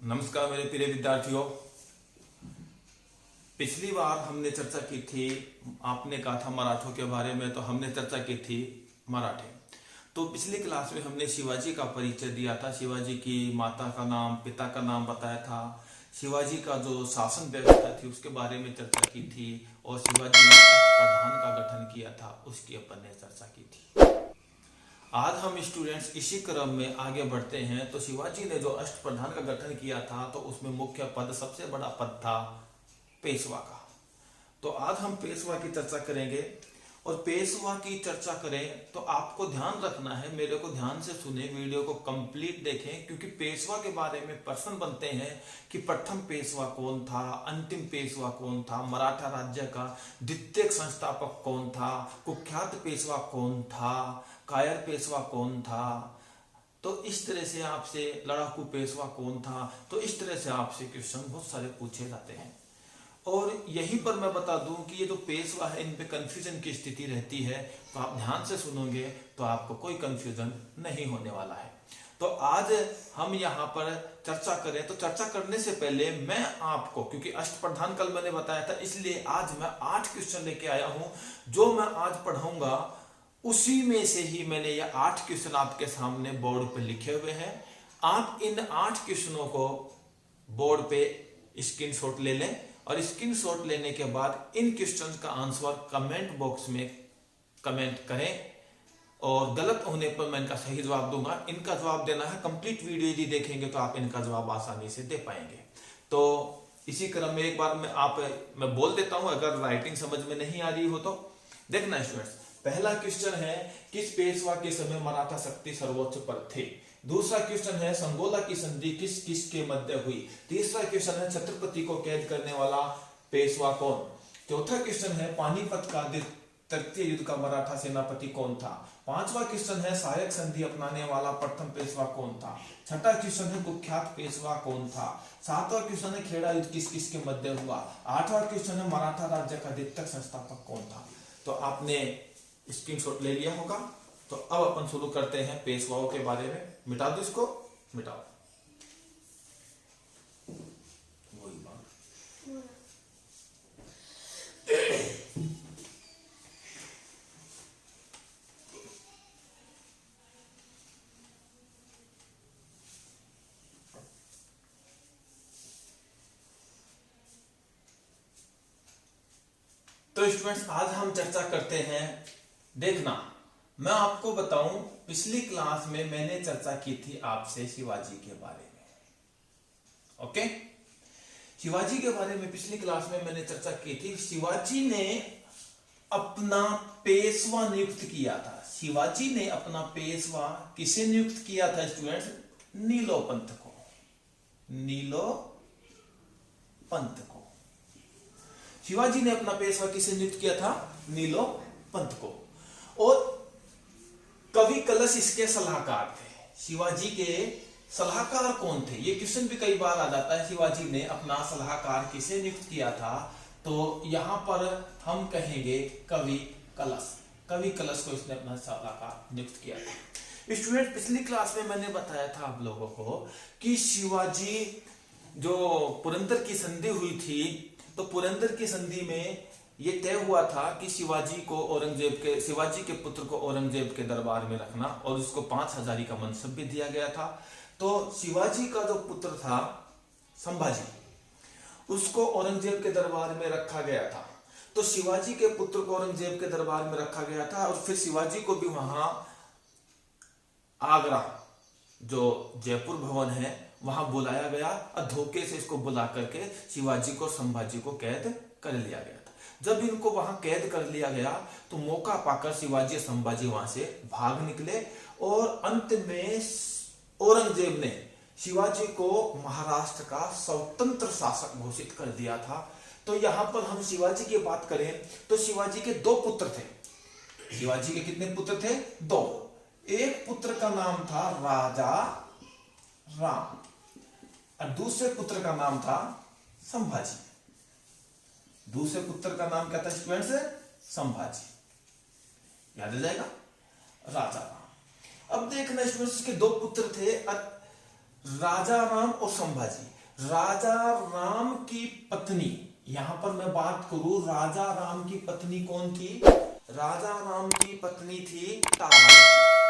नमस्कार मेरे प्रिय विद्यार्थियों। पिछली बार हमने चर्चा की थी, आपने कहा था मराठों के बारे में, तो हमने चर्चा की थी मराठे। तो पिछली क्लास में हमने शिवाजी का परिचय दिया था, शिवाजी की माता का नाम, पिता का नाम बताया था, शिवाजी का जो शासन व्यवस्था थी उसके बारे में चर्चा की थी, और शिवाजी ने प्रधान का गठन किया था उसकी अपन ने चर्चा की थी। आज हम स्टूडेंट्स इसी क्रम में आगे बढ़ते हैं। तो शिवाजी ने जो अष्ट प्रधान का गठन किया था तो उसमें मुख्य पद, सबसे बड़ा पद था पेशवा का। तो आज हम पेशवा की चर्चा करेंगे, और पेशवा की चर्चा करें तो आपको ध्यान रखना है, मेरे को ध्यान से सुने, वीडियो को कंप्लीट देखें, क्योंकि पेशवा के बारे में प्रश्न बनते हैं कि प्रथम पेशवा कौन था, अंतिम पेशवा कौन था, मराठा राज्य का द्वितीय संस्थापक कौन था, कुख्यात पेशवा कौन था, कायर पेशवा कौन था। तो इस तरह से आपसे लड़ाकू पेशवा कौन था, तो इस तरह से आपसे क्वेश्चन बहुत सारे पूछे जाते हैं। और यहीं पर मैं बता दूं कि ये जो पेशवा है इन पे कंफ्यूजन की स्थिति रहती है, तो आप ध्यान से सुनोगे तो आपको कोई कंफ्यूजन नहीं होने वाला है। तो आज हम यहाँ पर चर्चा करें, तो चर्चा करने से पहले मैं आपको, क्योंकि अष्ट प्रधान कल मैंने बताया था, इसलिए आज मैं 8 क्वेश्चन लेके आया हूं। जो मैं आज पढ़ाऊंगा उसी में से ही मैंने ये 8 क्वेश्चन आपके सामने बोर्ड पे लिखे हुए हैं। आप इन 8 क्वेश्चनों को बोर्ड पे स्क्रीनशॉट ले लें, और स्क्रीनशॉट लेने के बाद इन क्वेश्चन का आंसर कमेंट बॉक्स में कमेंट करें, और गलत होने पर मैं इनका सही जवाब दूंगा। इनका जवाब देना है, कंप्लीट वीडियो यदि देखेंगे तो आप इनका जवाब आसानी से दे पाएंगे। तो इसी क्रम में एक बार मैं बोल देता हूं, अगर राइटिंग समझ में नहीं आ रही हो तो देखना स्टूडेंट्स। पहला क्वेश्चन है, किस पेशवा के समय मराठा शक्ति सर्वोच्च पर थे। दूसरा क्वेश्चन है, संगोला की संधि किस किस के मध्य हुई। तीसरा क्वेश्चन है, छत्रपति को कैद करने वाला पेशवा कौन। चौथा क्वेश्चन है, पानीपत का तृतीय युद्ध का मराठा सेनापति कौन था। पांचवा क्वेश्चन है, सहायक संधि अपनाने वाला प्रथम पेशवा कौन था। छठा क्वेश्चन है, कुख्यात पेशवा कौन था। सातवां क्वेश्चन है, खेड़ा युद्ध किस किस के मध्य हुआ। आठवां क्वेश्चन है, मराठा राज्य का द्वितीय संस्थापक कौन था। तो आपने स्क्रीनशॉट ले लिया होगा। तो अब अपन शुरू करते हैं पेशवाओं के बारे में। मिटा दो इसको, मिटाओ वही बात। तो स्टूडेंट्स आज हम चर्चा करते हैं, देखना मैं आपको बताऊं, पिछली क्लास में मैंने चर्चा की थी आपसे शिवाजी के बारे में। ओके, शिवाजी के बारे में पिछली क्लास में मैंने चर्चा की थी। शिवाजी ने अपना पेशवा नियुक्त किया था। शिवाजी ने अपना पेशवा किसे नियुक्त किया था स्टूडेंट्स? नीलो पंत को। नीलो पंत को शिवाजी ने अपना पेशवा किसे नियुक्त किया था? नीलो पंत को। और कवि कलश इसके सलाहकार थे। शिवाजी के सलाहकार कौन थे, ये क्वेश्चन भी कई बार आ जाता है। शिवाजी ने अपना सलाहकार किसे नियुक्त किया था? तो यहां पर हम कहेंगे कवि कलश। कवि कलश को इसने अपना सलाहकार नियुक्त किया था। स्टूडेंट, पिछली क्लास में मैंने बताया था आप लोगों को कि शिवाजी जो पुरंदर की संधि हुई थी, तो पुरंदर की संधि में यह तय हुआ था कि शिवाजी के पुत्र को औरंगजेब के दरबार में रखना, और उसको 5 हजारी का मनसब भी दिया गया था। तो शिवाजी का जो पुत्र था संभाजी, उसको औरंगजेब के दरबार में रखा गया था। तो शिवाजी के पुत्र को औरंगजेब के दरबार में रखा गया था, और फिर शिवाजी को भी वहां आगरा जो जयपुर भवन है वहां बुलाया गया, और धोखे से इसको बुला करके शिवाजी को संभाजी को कैद कर लिया गया था। जब इनको वहां कैद कर लिया गया तो मौका पाकर शिवाजी और संभाजी वहां से भाग निकले, और अंत में औरंगजेब ने शिवाजी को महाराष्ट्र का स्वतंत्र शासक घोषित कर दिया था। तो यहां पर हम शिवाजी की बात करें तो शिवाजी के 2 पुत्र थे। शिवाजी के कितने पुत्र थे? 2। एक पुत्र का नाम था राजा राम, और दूसरे पुत्र का नाम था संभाजी। दूसरे पुत्र का नाम क्या था स्टूडेंट्स? संभाजी। याद आ जाएगा, राजा राम। अब देखना स्टूडेंट्स, के 2 पुत्र थे, राजा राम और संभाजी। राजा राम की पत्नी, यहां पर मैं बात करूं, राजा राम की पत्नी कौन थी? राजा राम की पत्नी थी तारावती।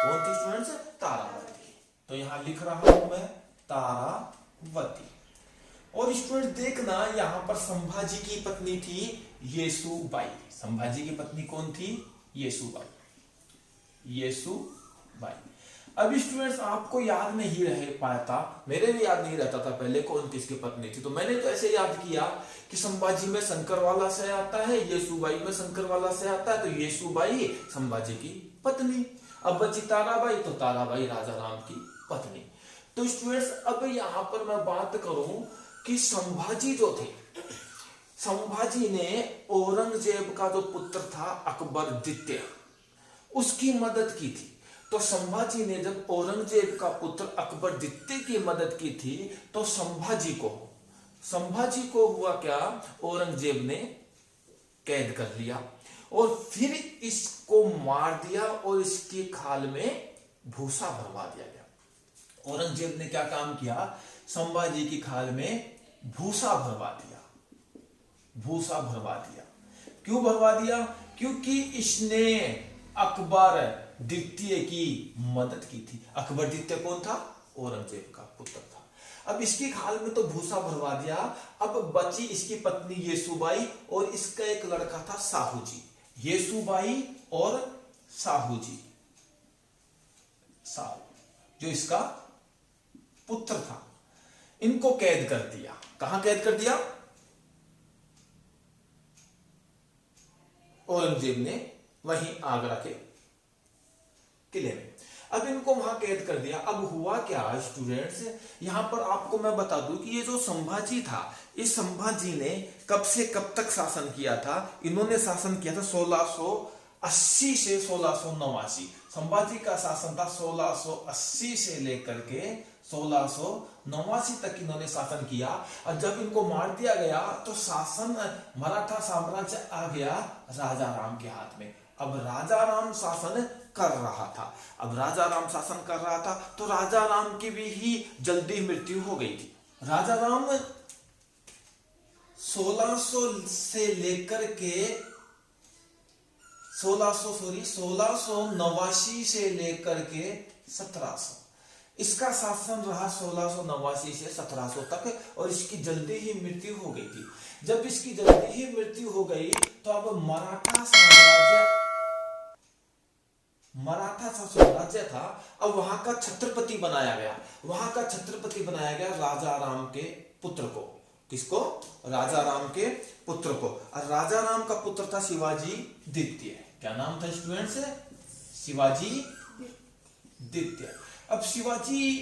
कौन थी स्टूडेंट्स? तारावती। तो यहां लिख रहा हूं मैं तारावती। और स्टूडेंट देखना, यहां पर संभाजी की पत्नी थी येसुबाई। संभाजी की पत्नी कौन थी? येसुबाई। येसुबाई। अब स्टूडेंट्स आपको याद नहीं रह पाता, मेरे भी याद नहीं रहता था पहले कौन किसकी पत्नी थी। तो मैंने तो ऐसे याद किया कि संभाजी में शंकरवाला से आता है, येसुबाई में शंकरवाला से आता है, तो येसुबाई संभाजी की पत्नी। अब बची ताराबाई, तो ताराबाई राजा राम की पत्नी। तो स्टूडेंट्स अब यहां पर मैं बात करूं कि संभाजी जो थे, संभाजी ने औरंगजेब का जो पुत्र था अकबर द्वितीय, उसकी मदद की थी। तो संभाजी ने जब औरंगजेब का पुत्र अकबर द्वितीय की मदद की थी, तो संभाजी को हुआ क्या? औरंगजेब ने कैद कर लिया और फिर इसको मार दिया और इसकी खाल में भूसा भरवा दिया गया। औरंगजेब ने क्या काम किया? संभाजी की खाल में भूसा भरवा दिया। भूसा भरवा दिया। क्यों भरवा दिया? क्योंकि इसने अकबर द्वितीय की मदद की थी। अकबर द्वितीय कौन था? औरंगजेब का पुत्र था। अब इसकी खाल में तो भूसा भरवा दिया। अब बची इसकी पत्नी येसुबाई और इसका एक लड़का था साहूजी। येसुबाई और साहूजी, साहू जो इसका पुत्र था, इनको कैद कर दिया। कहां कैद कर दिया? औरंगजेब ने वहीं आगरा के किले में। अब इनको वहां कैद कर दिया। अब हुआ क्या स्टूडेंट्स, यहां पर आपको मैं बता दूं कि ये जो संभाजी था, इस संभाजी ने कब से कब तक शासन किया था? इन्होंने शासन किया था 1680 से 1689। संभाजी का शासन था 1680 से लेकर के 1689 तक इन्होंने शासन किया। और जब इनको मार दिया गया तो शासन मराठा साम्राज्य आ गया राजा राम के हाथ में। अब राजा राम शासन कर रहा था। अब राजा राम शासन कर रहा था तो राजा राम की भी ही जल्दी मृत्यु हो गई थी। राजा राम 1600 से लेकर के 1689 से लेकर के 1700, इसका शासन रहा 1689 से 1700 तक और इसकी जल्दी ही मृत्यु हो गई थी। जब इसकी जल्दी ही मृत्यु हो गई तो अब मराठा साम्राज्य था, अब वहां का छत्रपति बनाया गया। वहां का छत्रपति बनाया गया राजा राम के पुत्र को। किसको? राजा राम के पुत्र को। और राजा राम का पुत्र था शिवाजी द्वितीय। क्या नाम था स्टूडेंट्स? शिवाजी द्वितीय। अब शिवाजी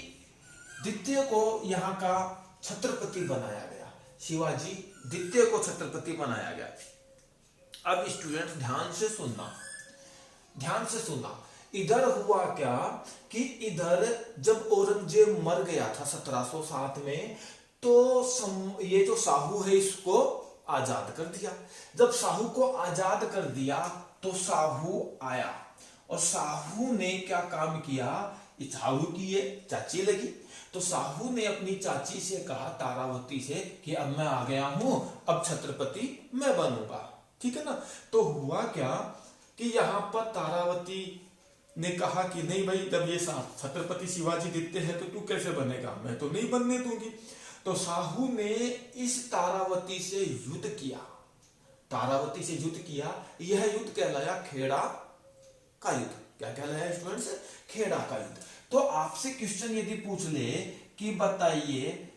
द्वितीय को यहां का छत्रपति बनाया गया। शिवाजी द्वितीय को छत्रपति बनाया गया। अब स्टूडेंट्स ध्यान से सुनना, ध्यान से सुनना। इधर हुआ क्या कि इधर जब औरंगजेब मर गया था 1707 में, तो ये जो साहू है इसको आजाद कर दिया। जब साहू को आजाद कर दिया तो साहू आया और साहू ने क्या काम किया? साहू की ये चाची लगी, तो साहू ने अपनी चाची से कहा, तारावती से, कि अब मैं आ गया हूं, अब छत्रपति मैं बनूंगा। ठीक है ना? तो हुआ क्या कि यहां पर तारावती ने कहा कि नहीं भाई, जब ये छत्रपति शिवाजी द्वितीय है तो तू कैसे बनेगा? मैं तो नहीं बनने दूंगी। तो साहू ने इस तारावती से युद्ध किया। तारावती से युद्ध किया। यह युद्ध कहलाया खेड़ा का युद्ध। क्या कहलाया स्टूडेंट्स? खेड़ा का युद्ध। तो आपसे क्वेश्चन यदि पूछ ले कि बताइए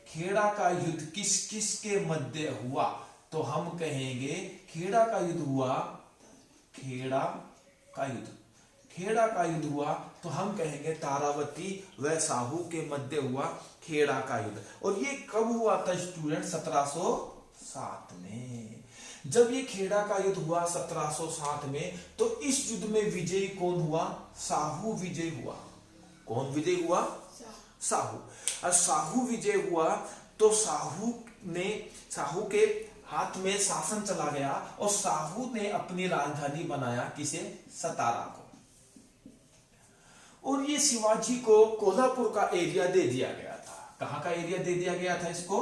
खेड़ा का युद्ध किस किस के मध्य हुआ, तो हम कहेंगे खेड़ा का युद्ध हुआ, खेड़ा का युद्ध, खेड़ा का युद्ध हुआ तो हम कहेंगे तारावती व साहू के मध्य हुआ खेड़ा का युद्ध। और ये कब हुआ था स्टूडेंट? 1707 में। जब ये खेड़ा का युद्ध हुआ 1707 में, तो इस युद्ध में विजयी कौन हुआ? साहू विजय हुआ। कौन विजय हुआ? साहू। और साहू विजय हुआ तो साहू के हाथ में शासन चला गया और साहू ने अपनी राजधानी बनाया। किसे? सतारा को। और ये शिवाजी को कोल्हापुर का एरिया दे दिया गया था। कहाँ का एरिया दे दिया गया था इसको?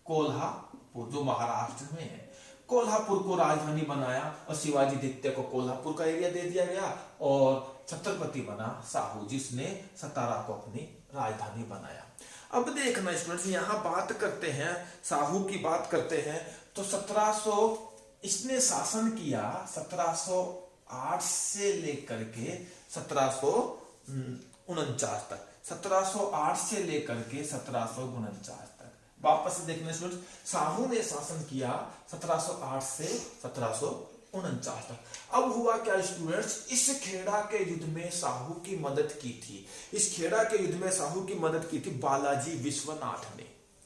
कोल्हापुर, जो महाराष्ट्र में है। कोल्हापुर को राजधानी बनाया और शिवाजी द्वितीय को कोल्हापुर का एरिया दे दिया गया और छत्रपति बना साहू, जिसने सतारा को अपनी राजधानी बनाया। अब देखना स्टूडेंट्स, यहाँ बात करते हैं, साहू की बात करते हैं, तो 1700 इसने शासन किया 1708 से लेकर के 1749 तक, 1708 से लेकर के 1749 तक। वापस से देखना स्टूडेंट्स, साहू ने शासन किया 1708 से 1749 तक। अब हुआ क्या स्टूडेंट्स, इस खेड़ा के युद्ध में साहू की मदद की थी, इस खेड़ा के युद्ध में साहू की मदद की थी बालाजी विश्वनाथ ने।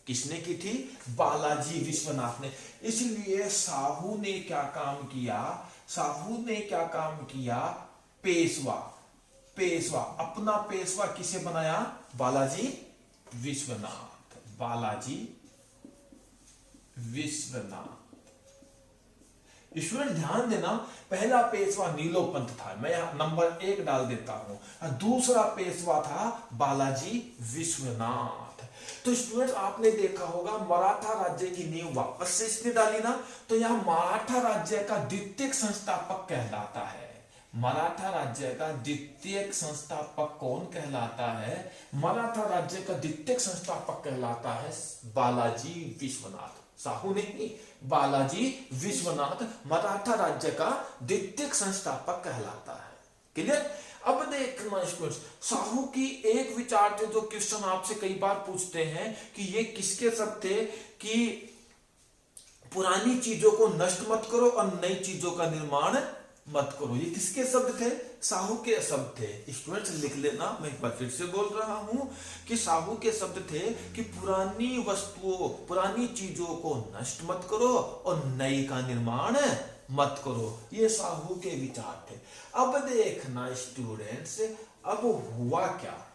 किसने की थी? बालाजी विश्वनाथ ने। इसलिए साहू ने क्या काम किया? साहू ने क्या काम किया? पेशवा, पेशवा, अपना पेशवा किसे बनाया? बालाजी विश्वनाथ, बालाजी विश्वनाथ। स्टूडेंट ध्यान देना, पहला पेशवा नीलोपंत था, मैं यहां नंबर 1 डाल देता हूं, दूसरा पेशवा था बालाजी विश्वनाथ। तो स्टूडेंट आपने देखा होगा मराठा राज्य की नींव वापस से इसने डाली ना, तो यहां मराठा राज्य का द्वितीय संस्थापक कहलाता है। मराठा राज्य का द्वितीय संस्थापक कौन कहलाता है? मराठा राज्य का द्वितीय संस्थापक कहलाता है बालाजी विश्वनाथ। साहू नहीं, बालाजी विश्वनाथ मराठा राज्य का द्वितीय संस्थापक कहलाता है। क्लियर? अब देखना स्टूडेंट्स, साहू की एक विचार थे जो क्वेश्चन आपसे कई बार पूछते हैं कि ये किसके शब्द थे कि पुरानी चीजों को नष्ट मत करो और नई चीजों का निर्माण मत करो। ये किसके शब्द थे? साहू के शब्द थे। स्टूडेंट्स लिख लेना, मैं एक बार फिर से बोल रहा हूं कि साहू के शब्द थे कि पुरानी वस्तुओं, पुरानी चीजों को नष्ट मत करो और नई का निर्माण मत करो। ये साहू के विचार थे। अब देखना स्टूडेंट्स, अब हुआ क्या?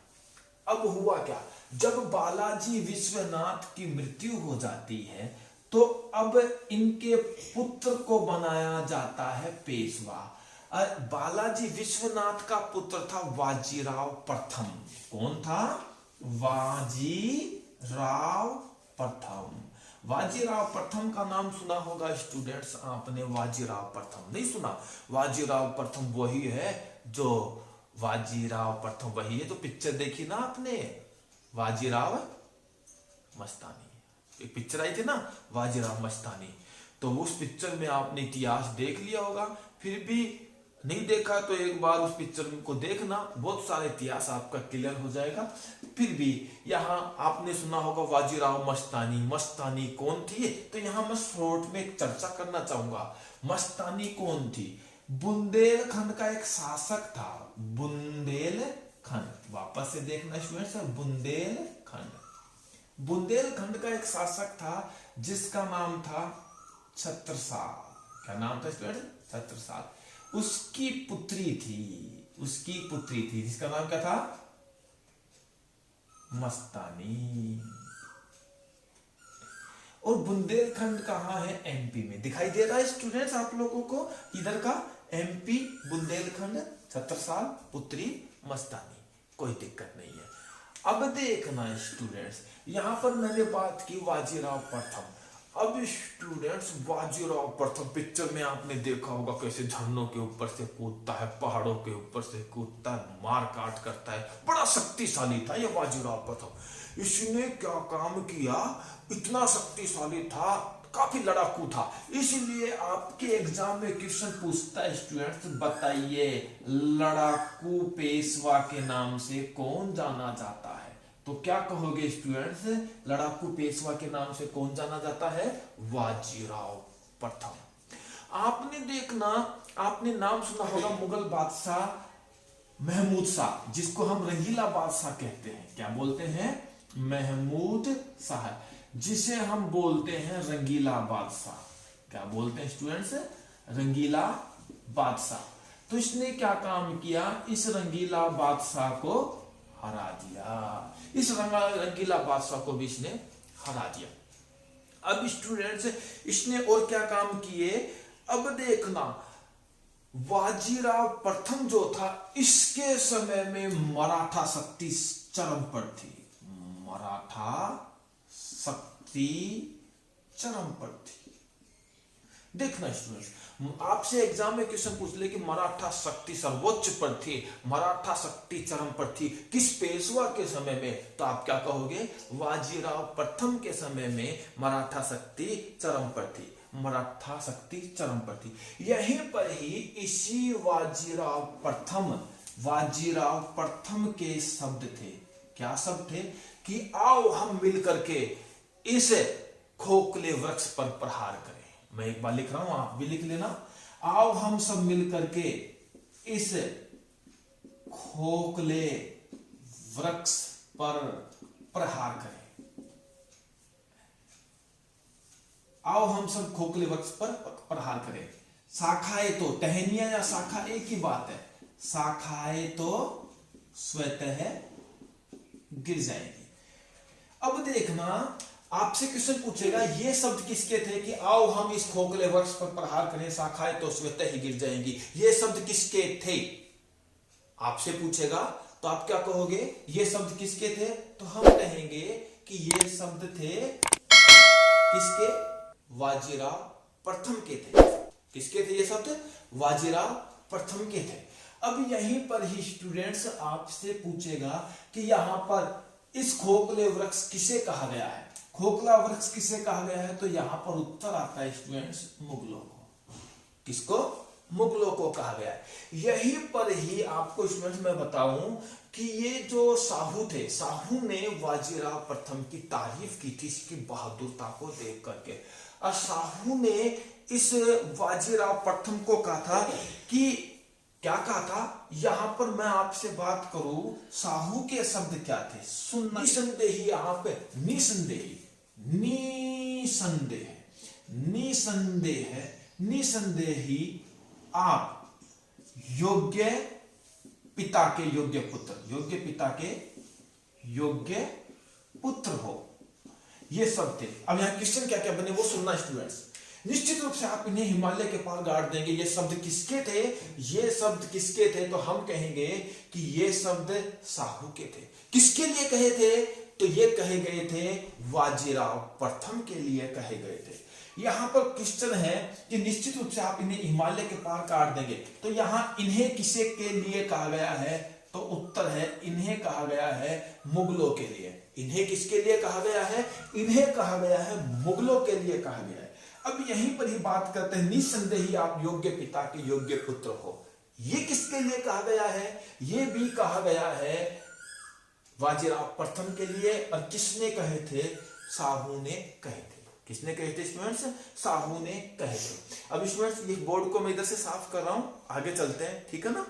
अब हुआ क्या? जब बालाजी विश्वनाथ की मृत्यु हो जाती है तो अब इनके पुत्र को बनाया जाता है पेशवा। बालाजी विश्वनाथ का पुत्र था बाजीराव प्रथम। कौन था? बाजीराव प्रथम। बाजीराव प्रथम का नाम सुना होगा स्टूडेंट्स आपने, बाजीराव प्रथम नहीं सुना? बाजीराव प्रथम वही है जो, बाजीराव प्रथम वही है जो पिक्चर देखी ना आपने, बाजीराव मस्तानी। एक पिक्चर आई थी ना बाजीराव मस्तानी, तो उस पिक्चर में आपने इतिहास देख लिया होगा। फिर भी नहीं देखा तो एक बार उस पिक्चर को देखना, बहुत सारा इतिहास आपका क्लियर हो जाएगा। फिर भी यहाँ आपने सुना होगा बाजीराव मस्तानी। मस्तानी कौन थी? तो यहाँ मैं शॉर्ट में एक चर्चा करना चाहूंगा। मस्तानी कौन थी? बुंदेलखंड का एक शासक था, बुंदेलखंड। वापस से देखना स्टूडेंट्स, बुंदेलखंड। बुंदेलखंड का एक शासक था जिसका नाम था छत्रसाल। क्या नाम था स्टूडेंट? छत्रसाल। उसकी पुत्री थी जिसका नाम क्या था? मस्तानी। और बुंदेलखंड कहां है? एमपी में। दिखाई दे रहा है स्टूडेंट्स आप लोगों को? इधर का एमपी बुंदेलखंड, छत्रसाल, पुत्री मस्तानी। कोई दिक्कत नहीं है। अब देखना स्टूडेंट्स, यहां पर मैंने बात की बाजीराव प्रथम। अब स्टूडेंट्स बाजीराव प्रथम पिक्चर में आपने देखा होगा कैसे झरनों के ऊपर से कूदता है, पहाड़ों के ऊपर से कूदता है, मार काट करता है, बड़ा शक्तिशाली था ये बाजीराव प्रथम। इसने क्या काम किया? इतना शक्तिशाली था, काफी लड़ाकू था। इसलिए आपके एग्जाम में क्वेश्चन पूछता है स्टूडेंट्स, बताइए लड़ाकू पेशवा के नाम से कौन जाना जाता है? तो क्या कहोगे स्टूडेंट्स? लड़ाकू पेशवा के नाम से कौन जाना जाता है? बाजीराव प्रथम। आपने देखना, आपने नाम सुना होगा मुगल बादशाह महमूद शाह, जिसको हम रंगीला बादशाह कहते हैं। क्या बोलते हैं? महमूद शाह, जिसे हम बोलते हैं रंगीला बादशाह। क्या बोलते हैं स्टूडेंट्स? रंगीला बादशाह। तो इसने क्या काम किया? इस रंगीला बादशाह को हरा दिया। इस रंगीला बादशाह को भी इसने हरा दिया। अब स्टूडेंट्स इसने और क्या काम किए? अब देखना, बाजीराव प्रथम जो था, इसके समय में मराठा शक्ति चरम पर थी। मराठा शक्ति चरम पर थी। देखना स्टूडेंट्स, आपसे एग्जाम में क्वेश्चन पूछ ले कि मराठा शक्ति सर्वोच्च पर थी, मराठा शक्ति चरम पर थी, किस पेशवा के समय में, तो आप क्या कहोगे? बाजीराव प्रथम के समय में मराठा शक्ति चरम पर थी, मराठा शक्ति चरम पर थी। यहीं पर ही इसी बाजीराव प्रथम के शब्द थे। क्या शब्द थे? कि आओ हम मिलकर के इस खोखले वृक्ष पर प्रहार करें। मैं एक बार लिख रहा हूं, आप भी लिख लेना। आओ हम सब मिलकर के इस खोखले वृक्ष पर प्रहार करें। आओ हम सब खोखले वृक्ष पर प्रहार करें। शाखाएं तो, टहनियां या शाखा एक ही बात है, शाखाएं तो स्वतः गिर जाएगी। अब देखना, आपसे क्वेश्चन पूछेगा ये शब्द किसके थे? कि आओ हम इस खोखले वृक्ष पर प्रहार करें, शाखाएं तो स्वतः ही गिर जाएंगी। ये शब्द किसके थे? आपसे पूछेगा तो आप क्या कहोगे? ये शब्द किसके थे? तो हम कहेंगे कि ये शब्द थे किसके? बाजीराव प्रथम के थे। किसके थे ये शब्द? बाजीराव प्रथम के थे। अब यहीं पर ही स्टूडेंट्स आपसे पूछेगा कि यहां पर इस खोखले वृक्ष किसे कहा गया है? खोखला वृक्ष किसे कहा गया है? तो यहां पर उत्तर आता है स्टूडेंट्स, मुगलों को। किसको? मुगलों को कहा गया है। यहीं पर ही आपको स्टूडेंट्स मैं बताऊं कि ये जो साहू थे, साहू ने बाजीराव प्रथम की तारीफ की थी इसकी बहादुरता को देख करके। और साहू ने इस बाजीराव प्रथम को कहा था कि, क्या कहा था? यहां पर मैं आपसे बात करूं, साहू के शब्द क्या थे? सुनना। निसंदेही, यहां पे निसंदेही, निसंदेह, निसंदेह, निसंदेही आप योग्य पिता के योग्य पुत्र, योग्य पिता के योग्य पुत्र हो। ये सब थे। अब यहां क्वेश्चन क्या क्या बने वो सुनना स्टूडेंट्स। निश्चित रूप से आप इन्हें हिमालय के पार गाड़ देंगे। ये शब्द किसके थे? ये शब्द किसके थे? तो हम कहेंगे कि ये शब्द साहू के थे। किसके लिए कहे थे? तो ये कहे गए थे बाजीराव प्रथम के लिए कहे गए थे। यहां पर क्वेश्चन है कि निश्चित रूप से आप इन्हें हिमालय के पार काट देंगे, तो यहां इन्हें किसे के लिए कहा गया है? तो उत्तर है इन्हें कहा गया है मुगलों के लिए। इन्हें किसके लिए कहा गया है? इन्हें कहा गया है मुगलों के लिए कहा गया है। अब यहीं पर ही बात करते हैं, निसंदेही आप योग्य पिता के योग्य पुत्र हो। ये किसके लिए कहा गया है? ये भी कहा गया है बाजीराव प्रथम के लिए। और किसने कहे थे? साहू ने कहे थे। किसने कहे थे स्टूडेंट्स? साहू ने कहे थे। अब स्टूडेंट्स ये बोर्ड को मैं इधर से साफ कर रहा हूं, आगे चलते हैं, ठीक है ना।